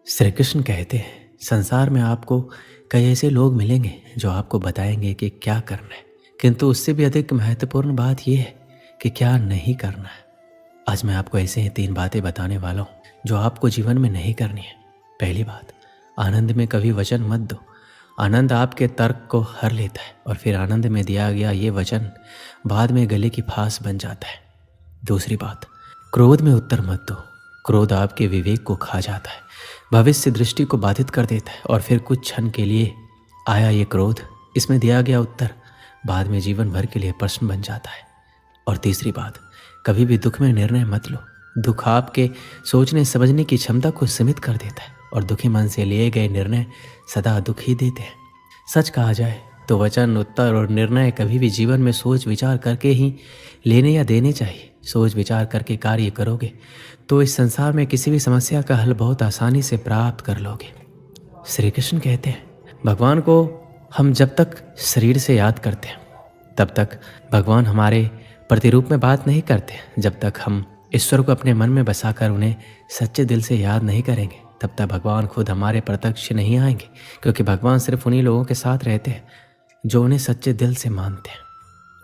श्री कृष्ण कहते हैं संसार में आपको कई ऐसे लोग मिलेंगे जो आपको बताएंगे कि क्या करना है, किंतु उससे भी अधिक महत्वपूर्ण बात यह है कि क्या नहीं करना है। आज मैं आपको ऐसे ही 3 बातें बताने वाला हूँ जो आपको जीवन में नहीं करनी है। पहली बात, आनंद में कभी वचन मत दो। आनंद आपके तर्क को हर लेता है और फिर आनंद में दिया गया ये वचन बाद में गले की फांस बन जाता है। दूसरी बात, क्रोध में उत्तर मत दो। क्रोध आपके विवेक को खा जाता है, भविष्य दृष्टि को बाधित कर देता है और फिर कुछ क्षण के लिए आया ये क्रोध, इसमें दिया गया उत्तर बाद में जीवन भर के लिए प्रश्न बन जाता है। और तीसरी बात, कभी भी दुख में निर्णय मत लो। दुख आपके सोचने समझने की क्षमता को सीमित कर देता है और दुखी मन से लिए गए निर्णय सदा दुख ही देते हैं। सच कहा जाए तो वचन, उत्तर और निर्णय कभी भी जीवन में सोच विचार करके ही लेने या देने चाहिए। सोच विचार करके कार्य करोगे तो इस संसार में किसी भी समस्या का हल बहुत आसानी से प्राप्त कर लोगे। श्री कृष्ण कहते हैं भगवान को हम जब तक शरीर से याद करते हैं तब तक भगवान हमारे प्रतिरूप में बात नहीं करते। जब तक हम ईश्वर को अपने मन में बसाकर उन्हें सच्चे दिल से याद नहीं करेंगे तब तक भगवान खुद हमारे प्रत्यक्ष नहीं आएंगे, क्योंकि भगवान सिर्फ उन्हीं लोगों के साथ रहते हैं जो उन्हें सच्चे दिल से मानते हैं,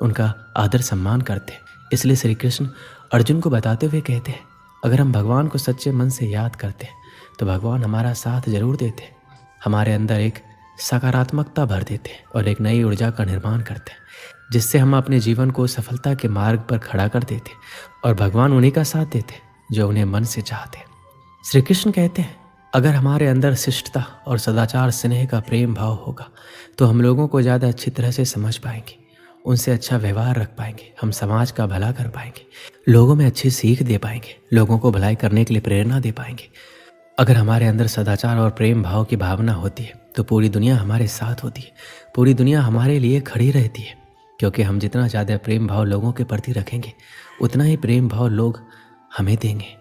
उनका आदर सम्मान करते हैं। इसलिए श्री कृष्ण अर्जुन को बताते हुए कहते हैं अगर हम भगवान को सच्चे मन से याद करते हैं तो भगवान हमारा साथ जरूर देते हैं, हमारे अंदर एक सकारात्मकता भर देते हैं और एक नई ऊर्जा का निर्माण करते हैं, जिससे हम अपने जीवन को सफलता के मार्ग पर खड़ा कर देते हैं और भगवान उन्हीं का साथ देते हैं जो उन्हें मन से चाहते हैं। श्री कृष्ण कहते हैं अगर हमारे अंदर शिष्टता और सदाचार स्नेह का प्रेम भाव होगा तो हम लोगों को ज़्यादा अच्छी तरह से समझ पाएंगे, उनसे अच्छा व्यवहार रख पाएंगे, हम समाज का भला कर पाएंगे, लोगों में अच्छी सीख दे पाएंगे, लोगों को भलाई करने के लिए प्रेरणा दे पाएंगे। अगर हमारे अंदर सदाचार और प्रेम भाव की भावना होती है तो पूरी दुनिया हमारे साथ होती है, पूरी दुनिया हमारे लिए खड़ी रहती है, क्योंकि हम जितना ज़्यादा प्रेम भाव लोगों के प्रति रखेंगे उतना ही प्रेम भाव लोग हमें देंगे।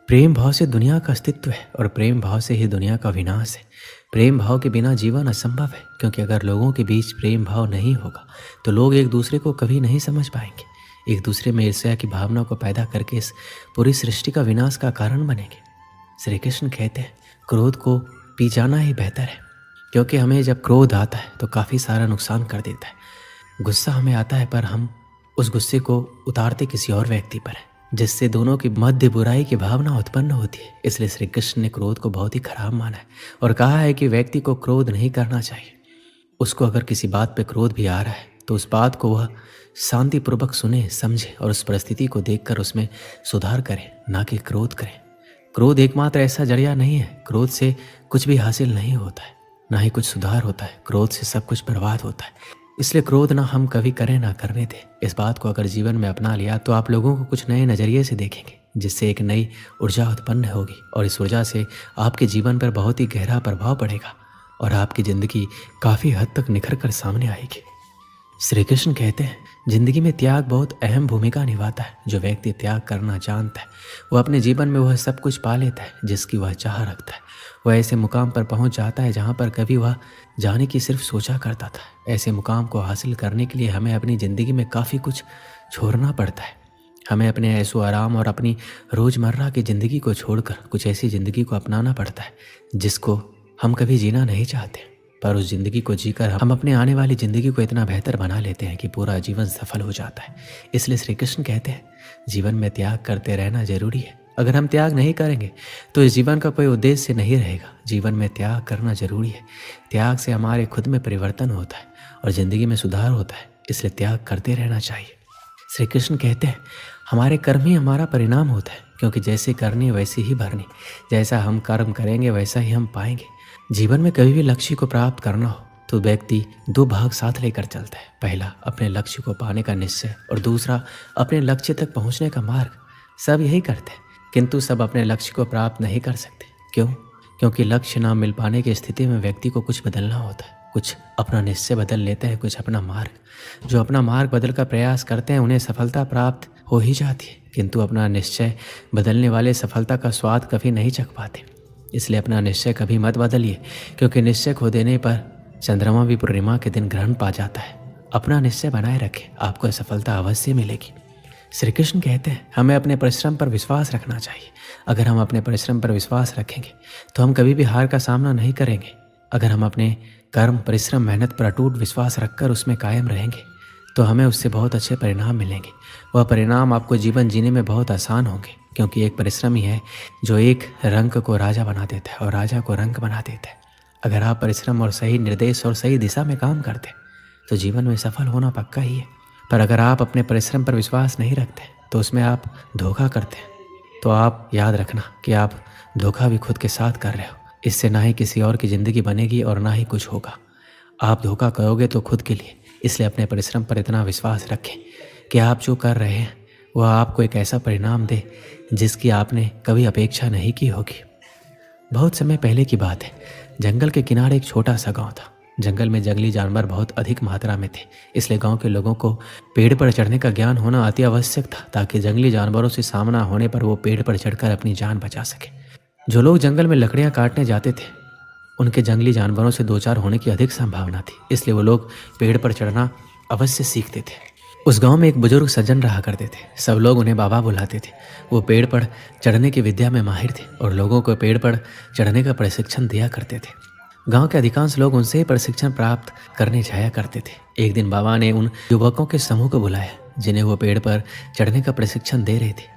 प्रेम भाव से दुनिया का अस्तित्व है और प्रेम भाव से ही दुनिया का विनाश है। प्रेम भाव के बिना जीवन असंभव है, क्योंकि अगर लोगों के बीच प्रेम भाव नहीं होगा तो लोग एक दूसरे को कभी नहीं समझ पाएंगे, एक दूसरे में ईर्ष्या की भावना को पैदा करके इस पूरी सृष्टि का विनाश का कारण बनेंगे। श्री कृष्ण कहते हैं क्रोध को पी जाना ही बेहतर है, क्योंकि हमें जब क्रोध आता है तो काफ़ी सारा नुकसान कर देता है। गुस्सा हमें आता है पर हम उस गुस्से को उतारते किसी और व्यक्ति पर है, जिससे दोनों की मध्य बुराई की भावना उत्पन्न होती है। इसलिए श्री कृष्ण ने क्रोध को बहुत ही खराब माना है और कहा है कि व्यक्ति को क्रोध नहीं करना चाहिए। उसको अगर किसी बात पे क्रोध भी आ रहा है तो उस बात को वह शांतिपूर्वक सुने, समझे और उस परिस्थिति को देखकर उसमें सुधार करे, ना कि क्रोध करे। क्रोध एकमात्र ऐसा जरिया नहीं है, क्रोध से कुछ भी हासिल नहीं होता है, ना ही कुछ सुधार होता है, क्रोध से सब कुछ बर्बाद होता है। इसलिए क्रोध ना हम कभी करें ना करने दें। इस बात को अगर जीवन में अपना लिया तो आप लोगों को कुछ नए नज़रिए से देखेंगे, जिससे एक नई ऊर्जा उत्पन्न होगी और इस ऊर्जा से आपके जीवन पर बहुत ही गहरा प्रभाव पड़ेगा और आपकी ज़िंदगी काफ़ी हद तक निखर कर सामने आएगी। श्री कृष्ण कहते हैं जिंदगी में त्याग बहुत अहम भूमिका निभाता है। जो व्यक्ति त्याग करना जानता है वह अपने जीवन में वह सब कुछ पा लेता है जिसकी वह चाह रखता है। वह ऐसे मुकाम पर पहुंच जाता है जहां पर कभी वह जाने की सिर्फ सोचा करता था। ऐसे मुकाम को हासिल करने के लिए हमें अपनी ज़िंदगी में काफ़ी कुछ छोड़ना पड़ता है। हमें अपने ऐशो आराम और अपनी रोज़मर्रा की ज़िंदगी को छोड़कर कुछ ऐसी ज़िंदगी को अपनाना पड़ता है जिसको हम कभी जीना नहीं चाहते, पर उस ज़िंदगी को जीकर हम अपने आने वाली ज़िंदगी को इतना बेहतर बना लेते हैं कि पूरा जीवन सफल हो जाता है। इसलिए श्री कृष्ण कहते हैं जीवन में त्याग करते रहना जरूरी है। अगर हम त्याग नहीं करेंगे तो इस जीवन का कोई उद्देश्य नहीं रहेगा। जीवन में त्याग करना जरूरी है। त्याग से हमारे खुद में परिवर्तन होता है और ज़िंदगी में सुधार होता है, इसलिए त्याग करते रहना चाहिए। श्री कृष्ण कहते हैं हमारे कर्म ही हमारा परिणाम होता है, क्योंकि जैसे करनी वैसे ही भरनी। जैसा हम कर्म करेंगे वैसा ही हम पाएंगे। जीवन में कभी भी लक्ष्य को प्राप्त करना हो तो व्यक्ति 2 भाग साथ लेकर चलता है। पहला अपने लक्ष्य को पाने का निश्चय और दूसरा अपने लक्ष्य तक पहुंचने का मार्ग। सब यही करते हैं, किंतु सब अपने लक्ष्य को प्राप्त नहीं कर सकते। क्यों? क्योंकि लक्ष्य ना मिल पाने की स्थिति में व्यक्ति को कुछ बदलना होता है। कुछ अपना निश्चय बदल लेते हैं, कुछ अपना मार्ग। जो अपना मार्ग बदल का प्रयास करते हैं उन्हें सफलता प्राप्त हो ही जाती है, किंतु अपना निश्चय बदलने वाले सफलता का स्वाद कभी नहीं चख पाते। इसलिए अपना निश्चय कभी मत बदलिए, क्योंकि निश्चय खो देने पर चंद्रमा भी पूर्णिमा के दिन ग्रहण पा जाता है। अपना निश्चय बनाए रखें, आपको सफलता अवश्य मिलेगी। श्री कृष्ण कहते हैं हमें अपने परिश्रम पर विश्वास रखना चाहिए। अगर हम अपने परिश्रम पर विश्वास रखेंगे तो हम कभी भी हार का सामना नहीं करेंगे। अगर हम अपने कर्म, परिश्रम, मेहनत पर अटूट विश्वास रखकर उसमें कायम रहेंगे तो हमें उससे बहुत अच्छे परिणाम मिलेंगे। वह परिणाम आपको जीवन जीने में बहुत आसान होंगे, क्योंकि एक परिश्रम ही है जो एक रंक को राजा बना देता है और राजा को रंक बना देता है। अगर आप परिश्रम और सही निर्देश और सही दिशा में काम करते हैं तो जीवन में सफल होना पक्का ही है। पर अगर आप अपने परिश्रम पर विश्वास नहीं रखते तो उसमें आप धोखा करते हैं, तो आप याद रखना कि आप धोखा भी खुद के साथ कर रहे हो। इससे ना ही किसी और की ज़िंदगी बनेगी और ना ही कुछ होगा। आप धोखा करोगे तो खुद के लिए। इसलिए अपने परिश्रम पर इतना विश्वास रखें कि आप जो कर रहे हैं वह आपको एक ऐसा परिणाम दे जिसकी आपने कभी अपेक्षा नहीं की होगी। बहुत समय पहले की बात है, जंगल के किनारे एक छोटा सा गांव था। जंगल में जंगली जानवर बहुत अधिक मात्रा में थे, इसलिए गांव के लोगों को पेड़ पर चढ़ने का ज्ञान होना अति आवश्यक था, ताकि जंगली जानवरों से सामना होने पर वो पेड़ पर चढ़कर अपनी जान बचा सके। जो लोग जंगल में लकड़ियां काटने जाते थे उनके जंगली जानवरों से दो चार होने की अधिक संभावना थी, इसलिए वो लोग पेड़ पर चढ़ना अवश्य सीखते थे। उस गांव में एक बुजुर्ग सज्जन रहा करते थे। सब लोग उन्हें बाबा बुलाते थे। वो पेड़ पर चढ़ने की विद्या में माहिर थे और लोगों को पेड़ पर चढ़ने का प्रशिक्षण दिया करते थे। गांव के अधिकांश लोग उनसे ही प्रशिक्षण प्राप्त करने जाया करते थे। एक दिन बाबा ने उन युवकों के समूह को बुलाया जिन्हें वो पेड़ पर चढ़ने का प्रशिक्षण दे रहे थे।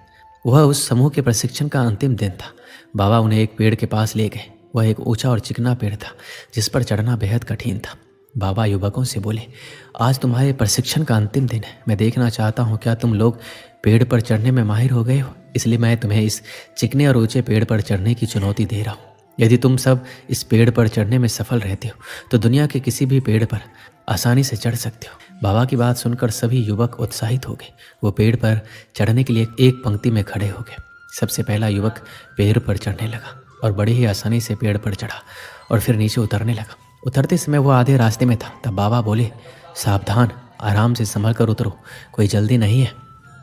वह उस समूह के प्रशिक्षण का अंतिम दिन था। बाबा उन्हें एक पेड़ के पास ले गए। वह एक ऊंचा और चिकना पेड़ था जिस पर चढ़ना बेहद कठिन था। बाबा युवकों से बोले, आज तुम्हारे प्रशिक्षण का अंतिम दिन है। मैं देखना चाहता हूँ क्या तुम लोग पेड़ पर चढ़ने में माहिर हो गए हो। इसलिए मैं तुम्हें इस चिकने और ऊंचे पेड़ पर चढ़ने की चुनौती दे रहा हूँ। यदि तुम सब इस पेड़ पर चढ़ने में सफल रहते हो तो दुनिया के किसी भी पेड़ पर आसानी से चढ़ सकते हो। बाबा की बात सुनकर सभी युवक उत्साहित हो गए। वो पेड़ पर चढ़ने के लिए एक पंक्ति में खड़े हो गए। सबसे पहला युवक पेड़ पर चढ़ने लगा और बड़ी ही आसानी से पेड़ पर चढ़ा और फिर नीचे उतरने लगा। उतरते समय वो आधे रास्ते में था। तब बाबा बोले, सावधान, आराम से संभल कर उतरो, कोई जल्दी नहीं है।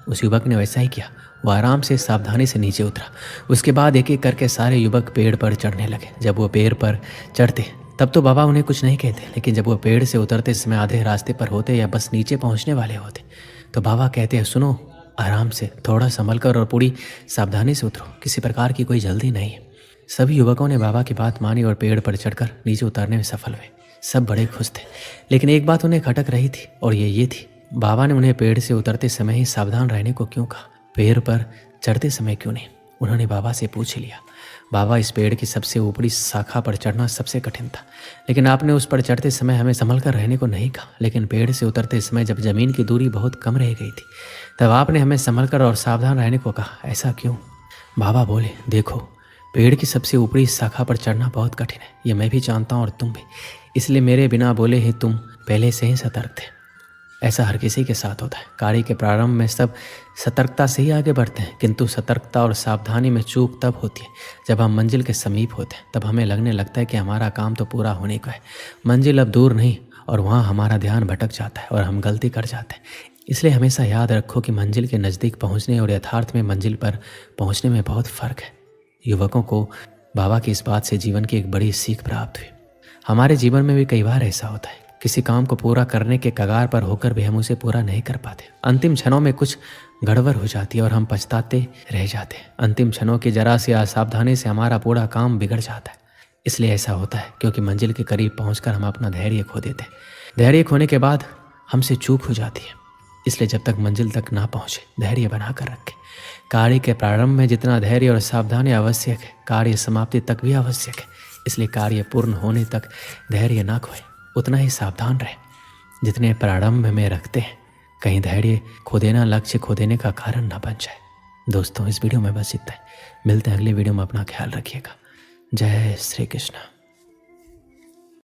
उस युवक ने वैसा ही किया। वो आराम से सावधानी से नीचे उतरा। उसके बाद एक एक करके सारे युवक पेड़ पर चढ़ने लगे। जब वो पेड़ पर चढ़ते तब तो बाबा उन्हें कुछ नहीं कहते, लेकिन जब वो पेड़ से उतरते समय आधे रास्ते पर होते या बस नीचे पहुंचने वाले होते तो बाबा कहते हैं, सुनो, आराम से, थोड़ा संभल कर और पूरी सावधानी से उतरो, किसी प्रकार की कोई जल्दी नहीं है। सभी युवकों ने बाबा की बात मानी और पेड़ पर चढ़कर नीचे उतरने में सफल हुए। सब बड़े खुश थे, लेकिन एक बात उन्हें खटक रही थी और ये थी, बाबा ने उन्हें पेड़ से उतरते समय ही सावधान रहने को क्यों कहा, पेड़ पर चढ़ते समय क्यों नहीं। उन्होंने बाबा से पूछ लिया, बाबा, इस पेड़ की सबसे ऊपरी शाखा पर चढ़ना सबसे कठिन था, लेकिन आपने उस पर चढ़ते समय हमें संभल कर रहने को नहीं कहा। लेकिन पेड़ से उतरते समय जब जमीन की दूरी बहुत कम रह गई थी तब आपने हमें संभल कर और सावधान रहने को कहा, ऐसा क्यों। बाबा बोले, देखो, पेड़ की सबसे ऊपरी शाखा पर चढ़ना बहुत कठिन है, ये मैं भी जानता हूँ और तुम भी। इसलिए मेरे बिना बोले ही तुम पहले से ही सतर्क थे। ऐसा हर किसी के साथ होता है। कार्य के प्रारंभ में सब सतर्कता से ही आगे बढ़ते हैं, किंतु सतर्कता और सावधानी में चूक तब होती है जब हम मंजिल के समीप होते हैं। तब हमें लगने लगता है कि हमारा काम तो पूरा होने का है, मंजिल अब दूर नहीं, और वहाँ हमारा ध्यान भटक जाता है और हम गलती कर जाते हैं। इसलिए हमेशा याद रखो कि मंजिल के नज़दीक पहुँचने और यथार्थ में मंजिल पर पहुँचने में बहुत फ़र्क है। युवकों को बाबा की इस बात से जीवन की एक बड़ी सीख प्राप्त हुई। हमारे जीवन में भी कई बार ऐसा होता है, किसी काम को पूरा करने के कगार पर होकर भी हम उसे पूरा नहीं कर पाते। अंतिम क्षणों में कुछ गड़बड़ हो जाती है और हम पछताते रह जाते हैं। अंतिम क्षणों की जरा सी असावधानी से हमारा पूरा काम बिगड़ जाता है। इसलिए ऐसा होता है क्योंकि मंजिल के करीब पहुंचकर हम अपना धैर्य खो देते हैं। धैर्य खोने के बाद हमसे चूक हो जाती है। इसलिए जब तक मंजिल तक ना पहुंचे, धैर्य बना कर रखें। कार्य के प्रारंभ में जितना धैर्य और सावधानी आवश्यक है, कार्य समाप्ति तक भी आवश्यक है। इसलिए कार्य पूर्ण होने तक धैर्य ना खोए, उतना ही सावधान रहें जितने प्रारंभ में रखते हैं। कहीं धैर्य खो देना लक्ष्य खो देने का कारण ना बन जाए। दोस्तों, इस वीडियो में बस इतना है। मिलते हैं अगले वीडियो में। अपना ख्याल रखिएगा। जय श्री कृष्ण।